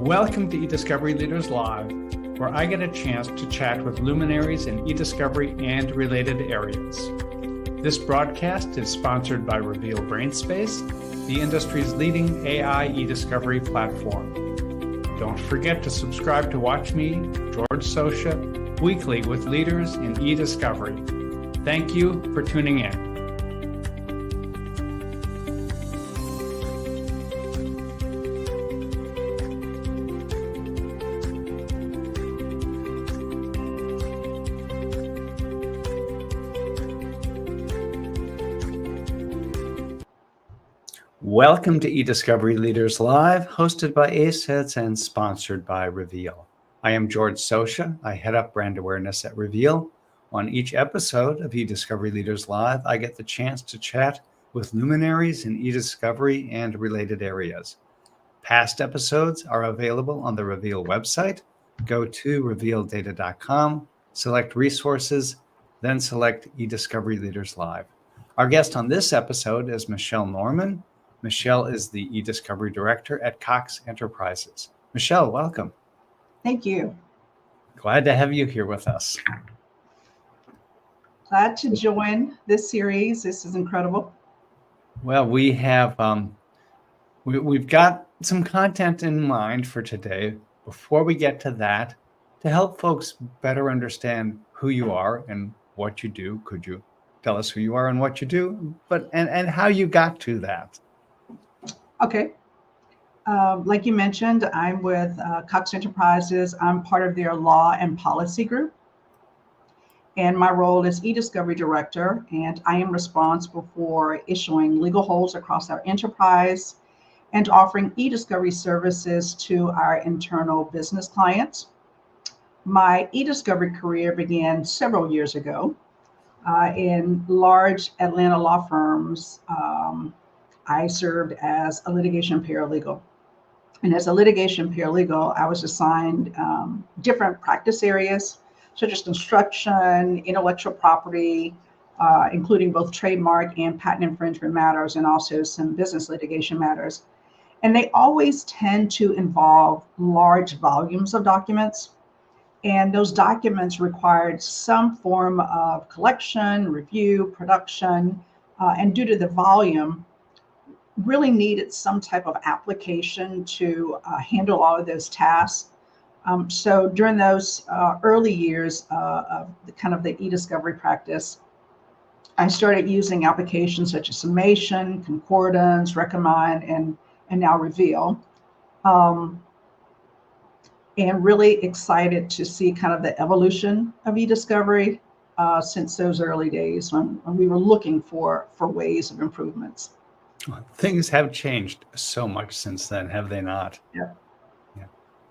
Welcome to eDiscovery Leaders Live, where I get a chance to chat with luminaries in eDiscovery and related areas. This broadcast is sponsored by Reveal Brainspace, the industry's leading AI eDiscovery platform. Don't forget to subscribe to watch me, George Socha, weekly with leaders in eDiscovery. Thank you for tuning in. Welcome to eDiscovery Leaders Live, hosted by ACEDS and sponsored by Reveal. I am George Socha. I head up brand awareness at Reveal. On each episode of eDiscovery Leaders Live, I get the chance to chat with luminaries in eDiscovery and related areas. Past episodes are available on the Reveal website. Go to revealdata.com, select resources, then select eDiscovery Leaders Live. Our guest on this episode is Michelle Norman. Michelle is the eDiscovery Director at Cox Enterprises. Michelle, welcome. Thank you. Glad to have you here with us. Glad to join this series. This is incredible. Well, we have we've got some content in mind for today. Before we get to that, to help folks better understand who you are and what you do, could you tell us who you are and what you do, and how you got to that? Okay. Like you mentioned, I'm with Cox Enterprises. I'm part of their law and policy group. And my role is eDiscovery Director, and I am responsible for issuing legal holds across our enterprise and offering eDiscovery services to our internal business clients. My eDiscovery career began several years ago in large Atlanta law firms. I served as a litigation paralegal. And as a litigation paralegal, I was assigned different practice areas, such as construction, intellectual property, including both trademark and patent infringement matters, and also some business litigation matters. And they always tend to involve large volumes of documents. And those documents required some form of collection, review, production, and due to the volume, really needed some type of application to handle all of those tasks. So during those early years of the eDiscovery practice, I started using applications such as Summation, Concordance, Recommend, and now Reveal. And really excited to see kind of the evolution of eDiscovery since those early days when we were looking for ways of improvements. Things have changed so much since then, have they not? Yeah.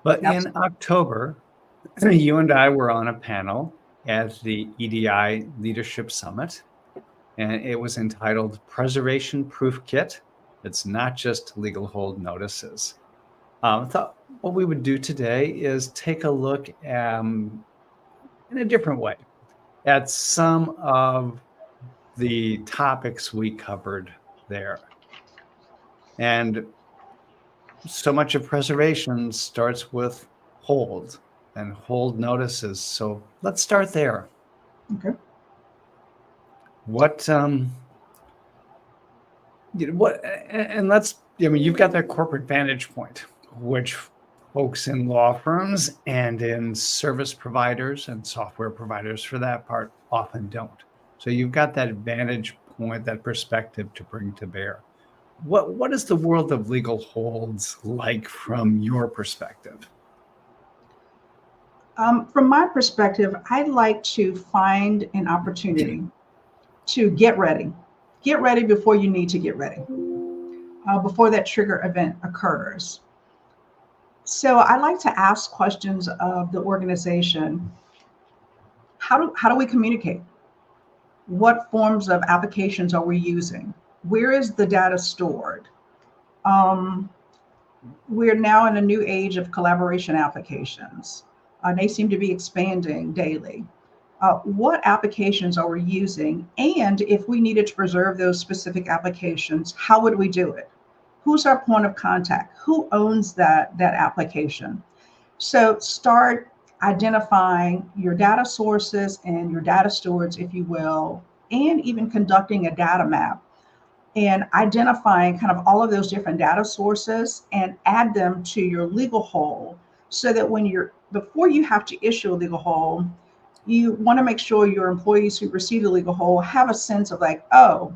But Absolutely. In October, you and I were on a panel at the EDI Leadership Summit, and it was entitled Preservation Proof Kit. It's not just legal hold notices. I thought what we would do today is take a look in a different way at some of the topics we covered there. And so much of preservation starts with hold and hold notices. So let's start there. Okay. You've got that corporate vantage point, which folks in law firms and in service providers and software providers for that part often don't. So you've got that vantage point, that perspective to bring to bear. What is the world of legal holds like from your perspective? From my perspective, I'd like to find an opportunity to get ready. Get ready before you need to get ready, before that trigger event occurs. So I like to ask questions of the organization. How do we communicate? What forms of applications are we using? Where is the data stored? We're now in a new age of collaboration applications. They seem to be expanding daily. What applications are we using? And if we needed to preserve those specific applications, how would we do it? Who's our point of contact? Who owns that application? So start identifying your data sources and your data stewards, if you will, and even conducting a data map and identifying kind of all of those different data sources and add them to your legal whole, so that before you have to issue a legal whole, you want to make sure your employees who receive the legal whole have a sense of like, oh,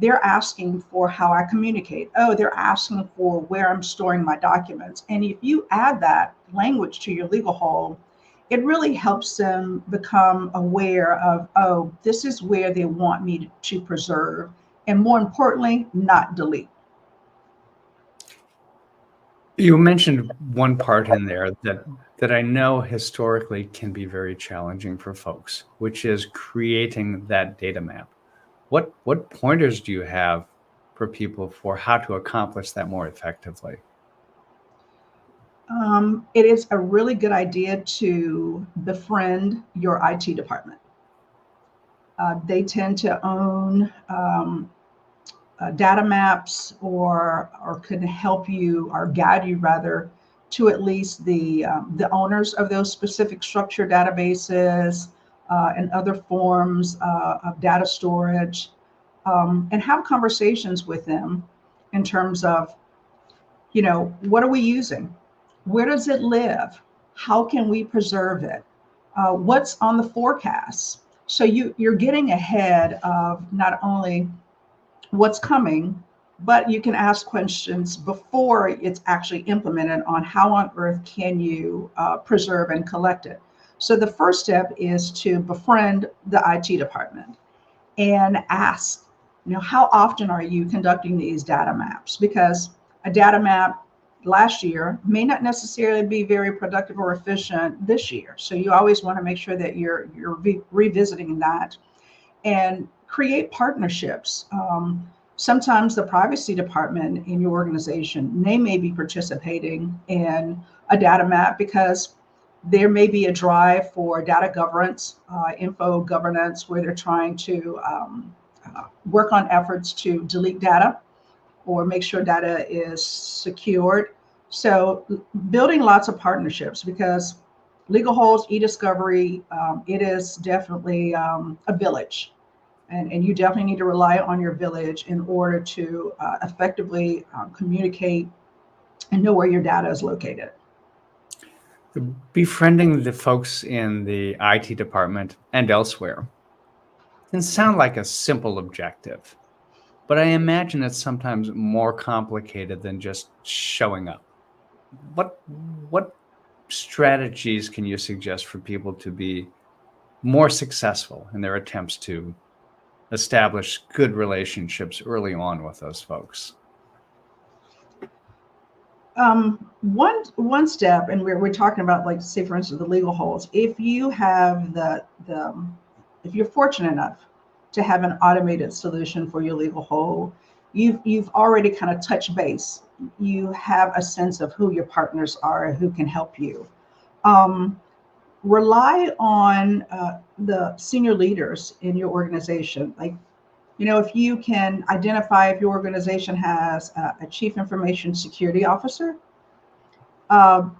they're asking for how I communicate. Oh, they're asking for where I'm storing my documents. And if you add that language to your legal whole, it really helps them become aware of, oh, this is where they want me to preserve. And more importantly, not delete. You mentioned one part in there that I know historically can be very challenging for folks, which is creating that data map. What pointers do you have for people for how to accomplish that more effectively? It is a really good idea to befriend your IT department. They tend to own data maps, or can help you or guide you rather to at least the owners of those specific structured databases and other forms of data storage, and have conversations with them in terms of, what are we using? Where does it live? How can we preserve it? What's on the forecast? So you're getting ahead of not only what's coming, but you can ask questions before it's actually implemented on how on earth can you preserve and collect it. So the first step is to befriend the IT department and ask, how often are you conducting these data maps? Because a data map last year may not necessarily be very productive or efficient this year. So you always want to make sure that you're revisiting that and create partnerships. Sometimes the privacy department in your organization, they may be participating in a data map because there may be a drive for data governance, info governance, where they're trying to work on efforts to delete data or make sure data is secured. So building lots of partnerships, because legal holds, eDiscovery, it is definitely a village. And you definitely need to rely on your village in order to effectively communicate and know where your data is located. Befriending the folks in the IT department and elsewhere can sound like a simple objective, but I imagine it's sometimes more complicated than just showing up. What strategies can you suggest for people to be more successful in their attempts to establish good relationships early on with those folks? One step, and we're talking about, like, say for instance, the legal holds. If you have if you're fortunate enough to have an automated solution for your legal hold, you've already kind of touched base. You have a sense of who your partners are, who can help you. Rely on the senior leaders in your organization. Like, if you can identify if your organization has a chief information security officer, and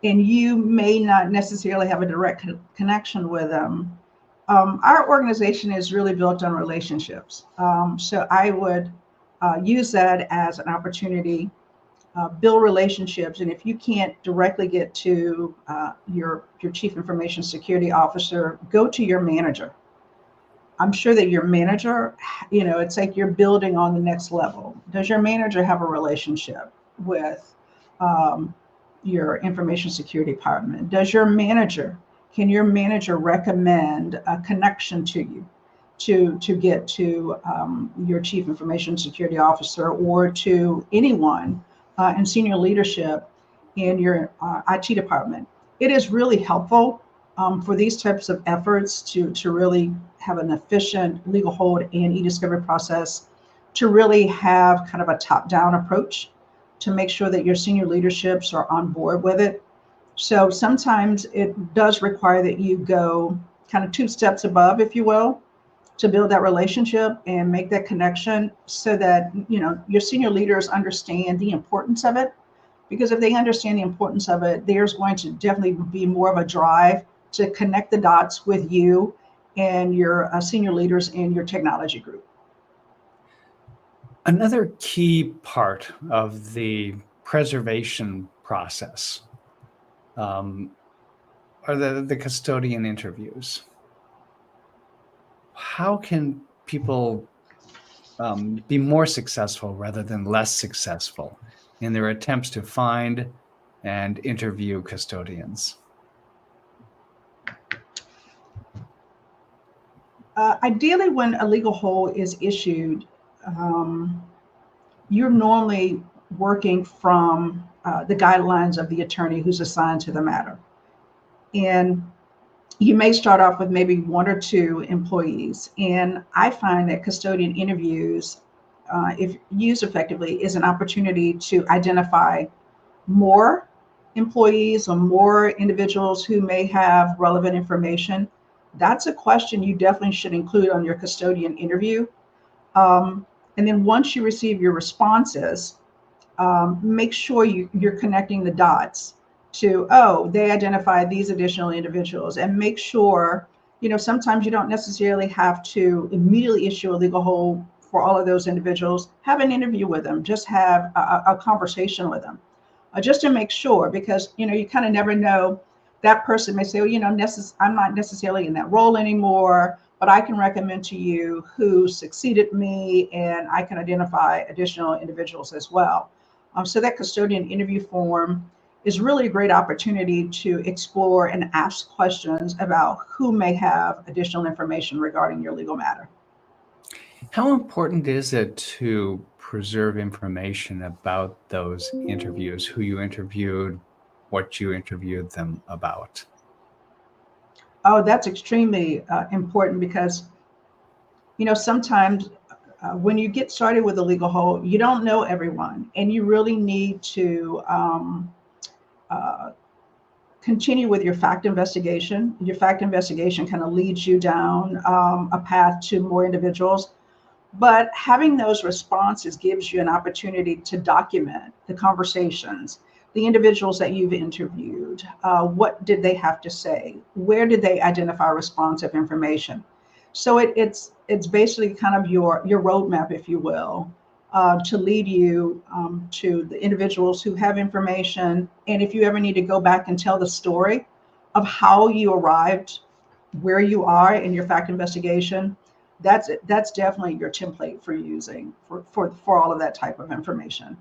you may not necessarily have a direct connection with them. Our organization is really built on relationships. So I would use that as an opportunity, build relationships. And if you can't directly get to your chief information security officer, go to your manager. I'm sure that your manager, it's like you're building on the next level. Does your manager have a relationship with your information security department? Can your manager recommend a connection to you to get to your chief information security officer, or to anyone in senior leadership in your IT department? It is really helpful for these types of efforts to really have an efficient legal hold and eDiscovery process, to really have kind of a top-down approach to make sure that your senior leaderships are on board with it. So sometimes it does require that you go kind of two steps above, if you will, to build that relationship and make that connection so that, your senior leaders understand the importance of it. Because if they understand the importance of it, there's going to definitely be more of a drive to connect the dots with you and your senior leaders in your technology group. Another key part of the preservation process are the custodian interviews. How can people be more successful rather than less successful in their attempts to find and interview custodians? Ideally, when a legal hold is issued, you're normally working from the guidelines of the attorney who's assigned to the matter. And you may start off with maybe one or two employees. And I find that custodian interviews, if used effectively, is an opportunity to identify more employees or more individuals who may have relevant information. That's a question you definitely should include on your custodian interview. And then once you receive your responses, make sure you're connecting the dots to, oh, they identified these additional individuals, and make sure, sometimes you don't necessarily have to immediately issue a legal hold for all of those individuals. Have an interview with them, just have a conversation with them, just to make sure, because, you kind of never know. That person may say, well, I'm not necessarily in that role anymore, but I can recommend to you who succeeded me, and I can identify additional individuals as well. So that custodian interview form is really a great opportunity to explore and ask questions about who may have additional information regarding your legal matter. How important is it to preserve information about those interviews, who you interviewed, what you interviewed them about? Oh, that's extremely important because, sometimes when you get started with a legal hold, you don't know everyone, and you really need to continue with your fact investigation. Your fact investigation kind of leads you down a path to more individuals. But having those responses gives you an opportunity to document the conversations, the individuals that you've interviewed. What did they have to say? Where did they identify responsive information? So it's basically kind of your roadmap, if you will, to lead you to the individuals who have information. And if you ever need to go back and tell the story of how you arrived where you are in your fact investigation, that's definitely your template for using for all of that type of information.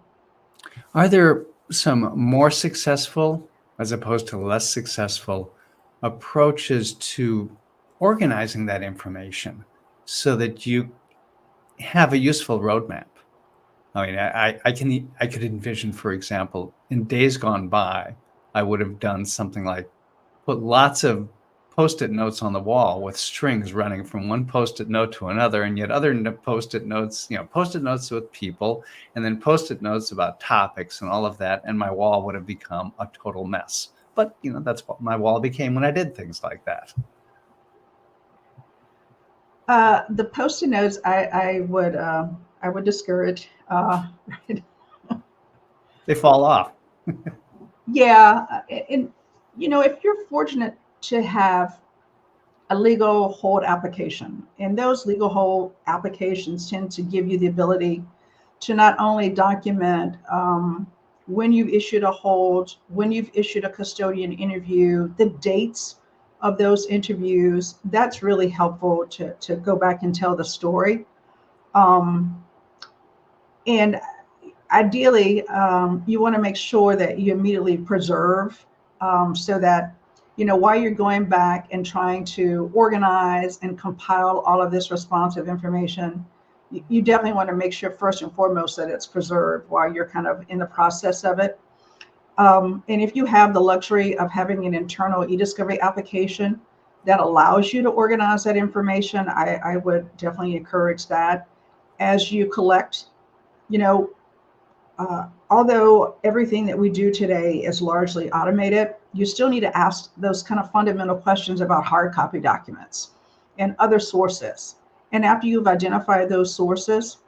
Are there some more successful as opposed to less successful approaches to organizing that information so that you have a useful roadmap? I mean, I could envision, for example, in days gone by, I would have done something like put lots of Post-it notes on the wall with strings running from one Post-it note to another, and yet other Post-it notes, Post-it notes with people, and then Post-it notes about topics and all of that, and my wall would have become a total mess. But that's what my wall became when I did things like that. The Post-it notes, I would discourage. They fall off. Yeah, and if you're fortunate to have a legal hold application, and those legal hold applications tend to give you the ability to not only document when you've issued a hold, when you've issued a custodian interview, the dates of those interviews. That's really helpful to go back and tell the story. And ideally, you want to make sure that you immediately preserve so that, while you're going back and trying to organize and compile all of this responsive information, you definitely want to make sure first and foremost that it's preserved while you're kind of in the process of it. And if you have the luxury of having an internal eDiscovery application that allows you to organize that information, I would definitely encourage that. As you collect, although everything that we do today is largely automated, you still need to ask those kind of fundamental questions about hard copy documents and other sources. And after you've identified those sources,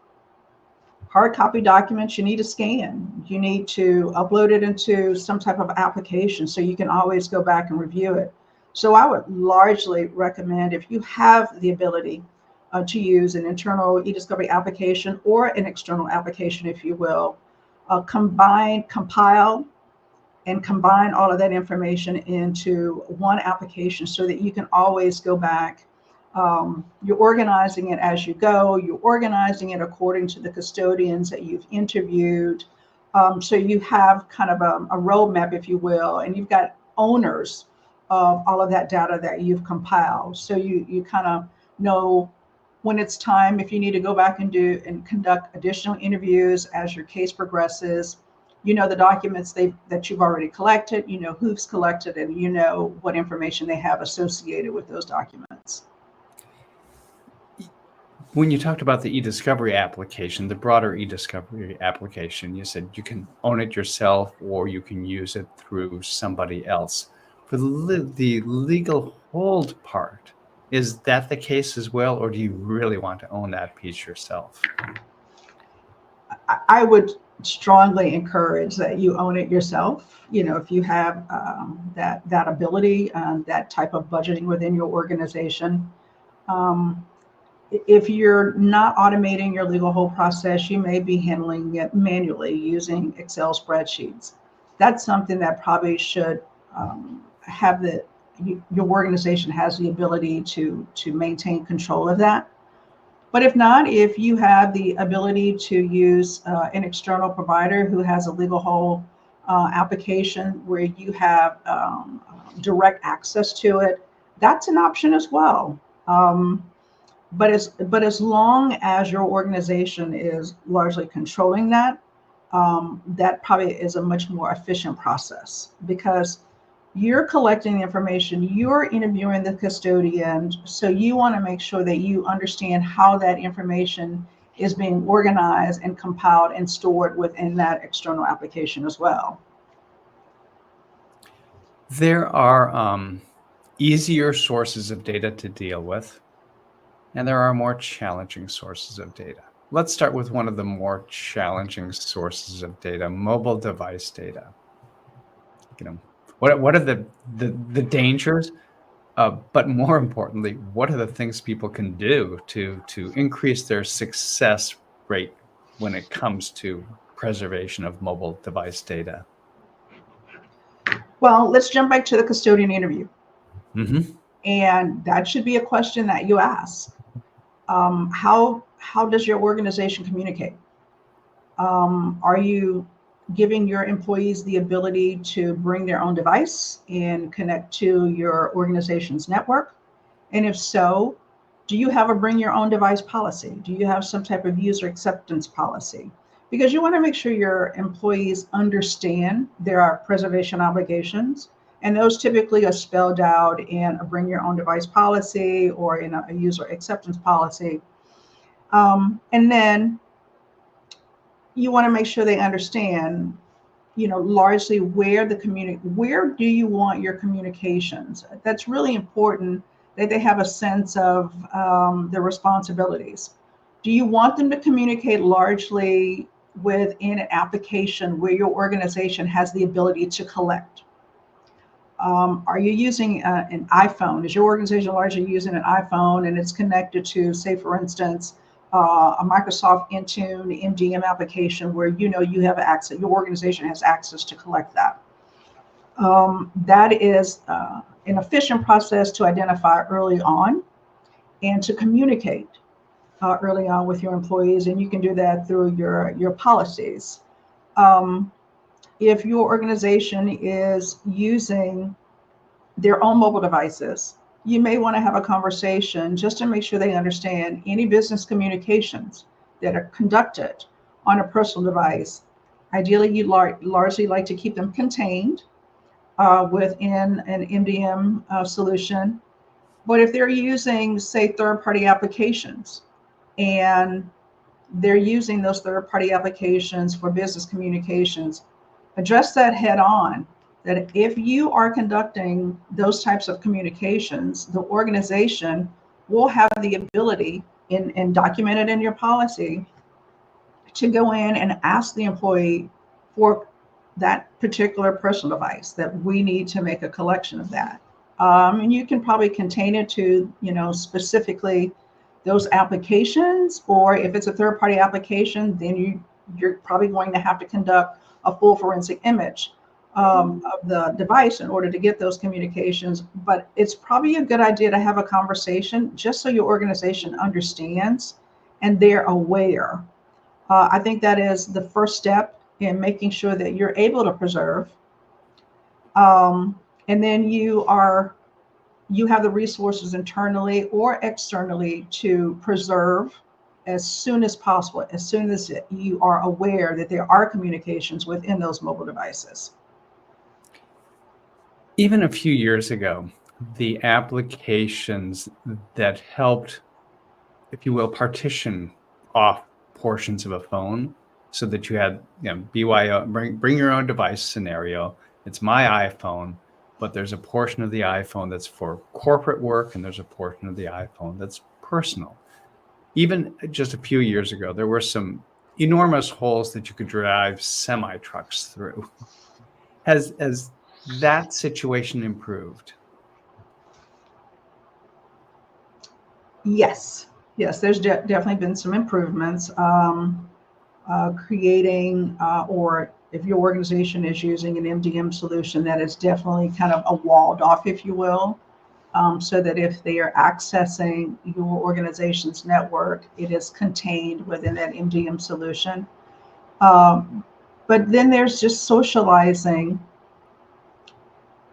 hard copy documents you need to scan. You need to upload it into some type of application so you can always go back and review it. So I would largely recommend, if you have the ability to use an internal eDiscovery application or an external application, if you will, compile and combine all of that information into one application so that you can always go back. You're organizing it as you go. You're organizing it according to the custodians that you've interviewed. So you have kind of a roadmap, if you will, and you've got owners of all of that data that you've compiled. So you kind of know when it's time, if you need to go back and conduct additional interviews as your case progresses. You know the documents that you've already collected, you know who's collected, and you know what information they have associated with those documents. When you talked about the eDiscovery application, the broader eDiscovery application, you said you can own it yourself or you can use it through somebody else. For the legal hold part, is that the case as well, or do you really want to own that piece yourself? I would strongly encourage that you own it yourself. You know, if you have that ability, that type of budgeting within your organization. If you're not automating your legal hold process, you may be handling it manually using Excel spreadsheets. That's something that probably should have your organization has the ability to maintain control of that. But if not, if you have the ability to use an external provider who has a legal hold application where you have direct access to it, that's an option as well. But as long as your organization is largely controlling that, that probably is a much more efficient process, because you're collecting the information, you're interviewing the custodian, so you want to make sure that you understand how that information is being organized and compiled and stored within that external application as well. There are easier sources of data to deal with, and there are more challenging sources of data. Let's start with one of the more challenging sources of data, mobile device data. You know, what are the dangers? But more importantly, what are the things people can do to increase their success rate when it comes to preservation of mobile device data? Well, let's jump back to the custodian interview. Mm-hmm. And that should be a question that you ask. How does your organization communicate? Are you giving your employees the ability to bring their own device and connect to your organization's network? And if so, do you have a bring your own device policy? Do you have some type of user acceptance policy? Because you want to make sure your employees understand there are preservation obligations, and those typically are spelled out in a bring your own device policy or in a user acceptance policy. And then you want to make sure they understand, you know, largely where do you want your communications? That's really important, that they have a sense of their responsibilities. Do you want them to communicate largely within an application where your organization has the ability to collect? Are you using an iPhone? Is your organization largely using an iPhone and it's connected to, say, for instance, a Microsoft Intune MDM application where you know you have access, your organization has access to collect that? That is an efficient process to identify early on and to communicate early on with your employees, and you can do that through your policies. If your organization is using their own mobile devices, you may want to have a conversation just to make sure they understand any business communications that are conducted on a personal device. Ideally, you largely like to keep them contained within an MDM solution. But if they're using, say, third-party applications, and they're using those third-party applications for business communications, address that head on. That if you are conducting those types of communications, the organization will have the ability and document it in your policy to go in and ask the employee for that particular personal device, that we need to make a collection of that. And you can probably contain it to, specifically those applications, or if it's a third-party application, then you're probably going to have to conduct a full forensic image of the device in order to get those communications. But it's probably a good idea to have a conversation just so your organization understands and they're aware. I think that is the first step in making sure that you're able to preserve. And then you have the resources internally or externally to preserve as soon as possible, as soon as you are aware that there are communications within those mobile devices. Even a few years ago, the applications that helped, if you will, partition off portions of a phone so that you had, BYO, bring your own device scenario. It's my iPhone, but there's a portion of the iPhone that's for corporate work, and there's a portion of the iPhone that's personal. Even just a few years ago, there were some enormous holes that you could drive semi-trucks through. Has that situation improved? Yes, there's definitely been some improvements. Creating, or if your organization is using an MDM solution, that is definitely kind of a walled off, if you will, so that if they are accessing your organization's network, it is contained within that MDM solution. But then there's just socializing,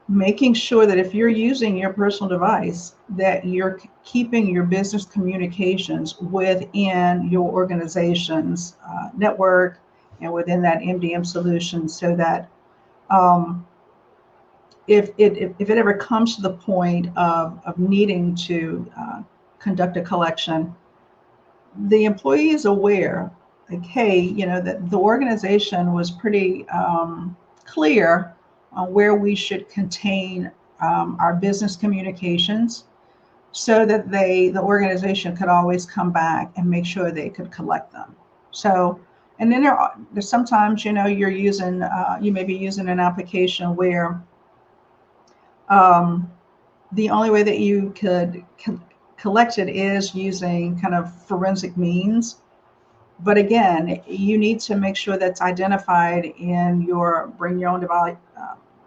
making sure that if you're using your personal device, that you're keeping your business communications within your organization's network and within that MDM solution, so that if it ever comes to the point of needing to conduct a collection, the employee is aware, like, hey, that the organization was pretty clear on where we should contain our business communications, so that the organization could always come back and make sure they could collect them. So, and then there's sometimes, you may be using an application where the only way that you could collect it is using kind of forensic means. But again, you need to make sure that's identified in your bring your own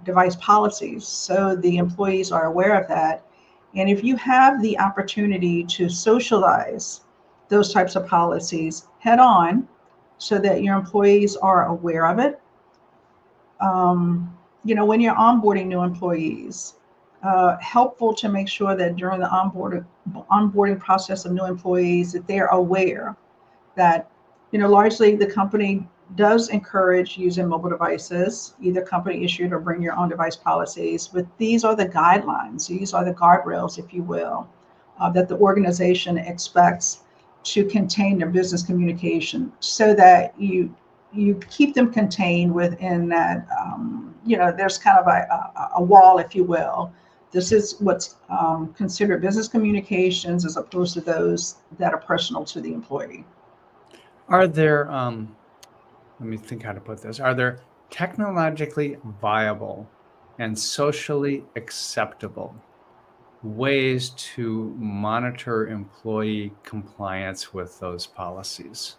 device policies, so the employees are aware of that. And if you have the opportunity to socialize those types of policies head on, so that your employees are aware of it. When you're onboarding new employees, helpful to make sure that during the onboarding process of new employees, that they're aware that, largely the company does encourage using mobile devices, either company issued or bring your own device policies. But these are the guidelines, these are the guardrails, if you will, that the organization expects to contain their business communication, so that you keep them contained within that, there's kind of a wall, if you will. This is what's considered business communications, as opposed to those that are personal to the employee. Are there, let me think how to put this. Are there technologically viable and socially acceptable ways to monitor employee compliance with those policies?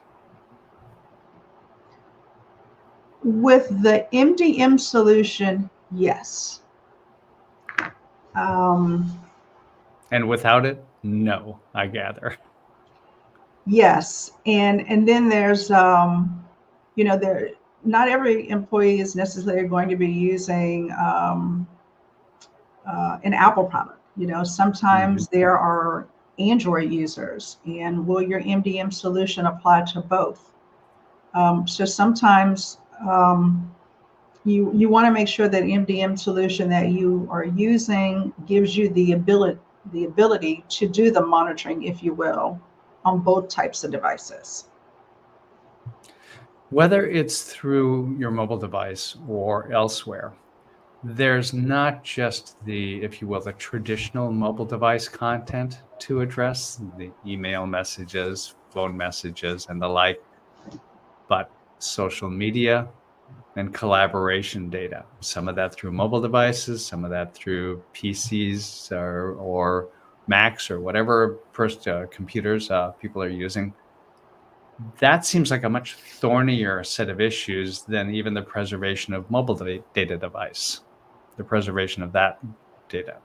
With the MDM solution, yes. And without it, no, I gather. Yes, and then there's there, not every employee is necessarily going to be using an Apple product. Sometimes there are Android users, and will your MDM solution apply to both? So sometimes you want to make sure that MDM solution that you are using gives you the ability to do the monitoring, if you will, on both types of devices. Whether it's through your mobile device or elsewhere, there's not just the, if you will, the traditional mobile device content to address, the email messages, phone messages, and the like, but social media and collaboration data. Some of that through mobile devices, some of that through PCs or Macs or whatever first computers people are using. That seems like a much thornier set of issues than even the preservation of mobile data device, the preservation of that data.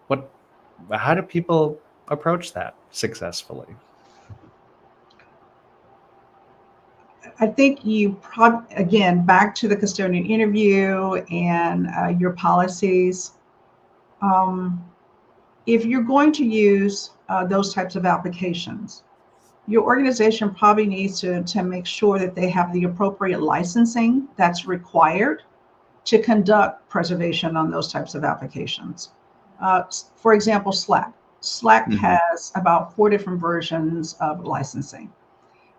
How do people approach that successfully? I think you probably, again, back to the custodian interview and your policies. If you're going to use those types of applications, your organization probably needs to make sure that they have the appropriate licensing that's required to conduct preservation on those types of applications. For example, Slack. Slack has about 4 different versions of licensing.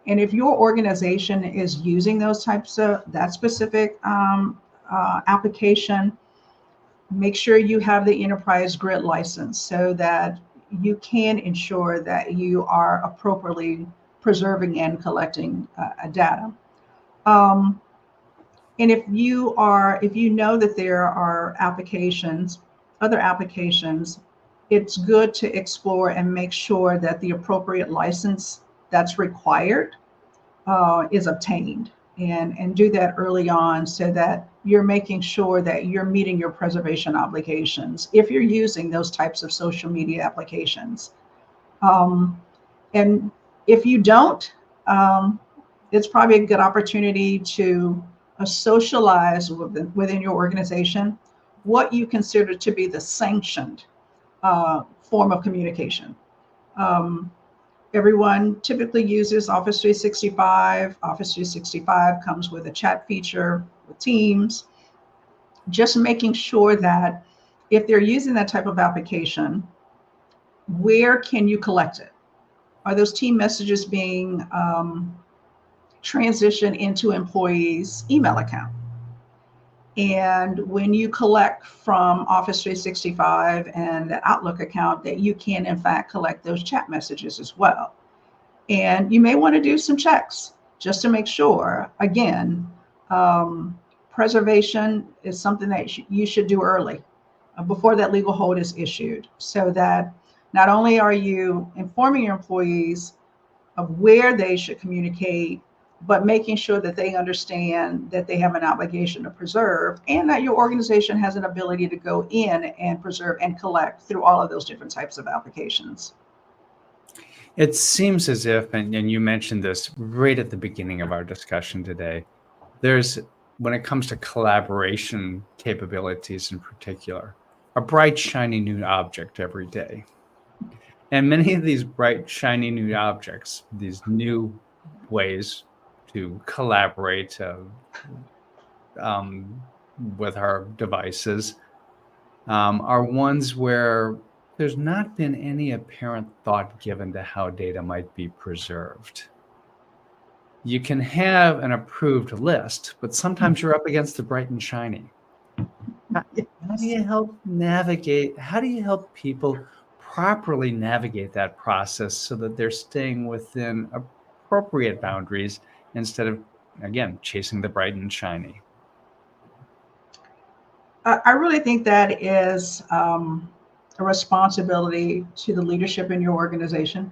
And if your organization is using those types of that specific application, make sure you have the enterprise grid license so that you can ensure that you are appropriately preserving and collecting data. And if you know that there are other applications, it's good to explore and make sure that the appropriate license that's required is obtained, and do that early on so that you're making sure that you're meeting your preservation obligations if you're using those types of social media applications. And if you don't, it's probably a good opportunity to socialize within your organization what you consider to be the sanctioned form of communication. Everyone typically uses Office 365. Office 365 comes with a chat feature with Teams. Just making sure that if they're using that type of application, where can you collect it? Are those team messages being transitioned into employees' email account? And when you collect from Office 365 and the Outlook account, that you can in fact collect those chat messages as well. And you may want to do some checks just to make sure. Again, preservation is something that you should do early before that legal hold is issued, so that not only are you informing your employees of where they should communicate, but making sure that they understand that they have an obligation to preserve, and that your organization has an ability to go in and preserve and collect through all of those different types of applications. It seems as if, and you mentioned this right at the beginning of our discussion today, when it comes to collaboration capabilities in particular, a bright, shiny new object every day. And many of these bright, shiny new objects, these new ways to collaborate with our devices, are ones where there's not been any apparent thought given to how data might be preserved. You can have an approved list, but sometimes you're up against the bright and shiny. How do you help navigate? How do you help people properly navigate that process so that they're staying within appropriate boundaries instead of, again, chasing the bright and shiny? I really think that is a responsibility to the leadership in your organization,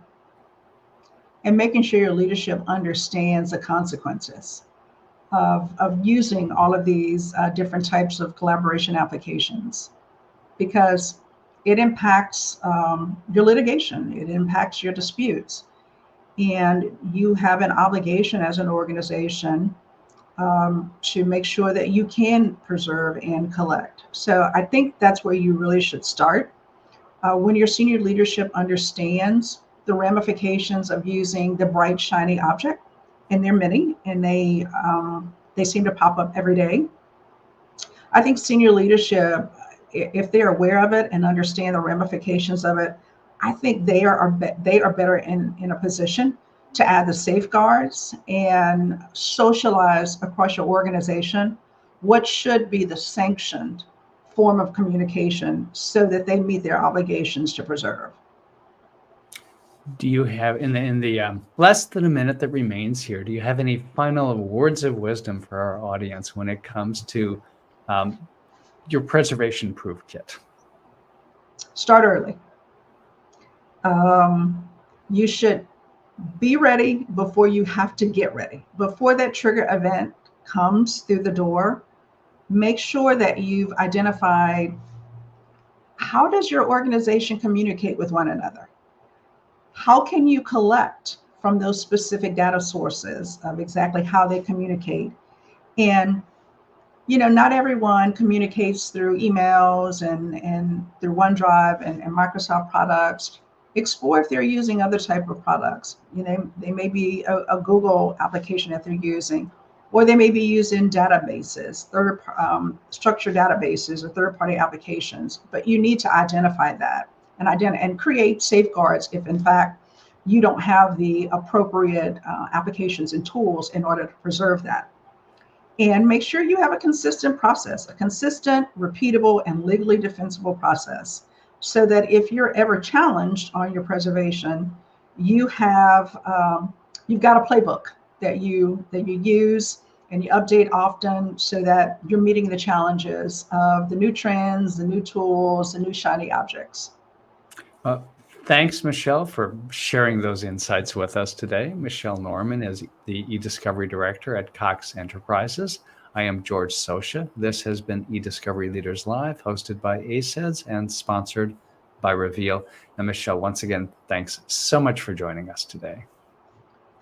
and making sure your leadership understands the consequences of using all of these different types of collaboration applications, because it impacts your litigation, it impacts your disputes, and you have an obligation as an organization to make sure that you can preserve and collect. So I think that's where you really should start. When your senior leadership understands the ramifications of using the bright, shiny object, and there are many, and they seem to pop up every day. I think senior leadership, if they're aware of it and understand the ramifications of it, I think they are better in a position to add the safeguards and socialize across your organization what should be the sanctioned form of communication so that they meet their obligations to preserve. Do you have, in the less than a minute that remains here, do you have any final words of wisdom for our audience when it comes to your preservation proof kit? Start early. You should be ready before you have to get ready. Before that trigger event comes through the door, make sure that you've identified, how does your organization communicate with one another? How can you collect from those specific data sources of exactly how they communicate? And not everyone communicates through emails and through OneDrive and Microsoft products. Explore if they're using other type of products. They may be a Google application that they're using, or they may be using databases, structured databases or third-party applications. But you need to identify that and create safeguards if in fact you don't have the appropriate applications and tools in order to preserve that. And make sure you have a consistent process, a consistent, repeatable, and legally defensible process, so that if you're ever challenged on your preservation, you've got a playbook that you use and you update often, so that you're meeting the challenges of the new trends, the new tools, the new shiny objects. Thanks, Michelle, for sharing those insights with us today. Michelle Norman is the eDiscovery Director at Cox Enterprises. I am George Socha. This has been eDiscovery Leaders Live, hosted by ACEDS and sponsored by Reveal. And Michelle, once again, thanks so much for joining us today.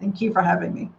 Thank you for having me.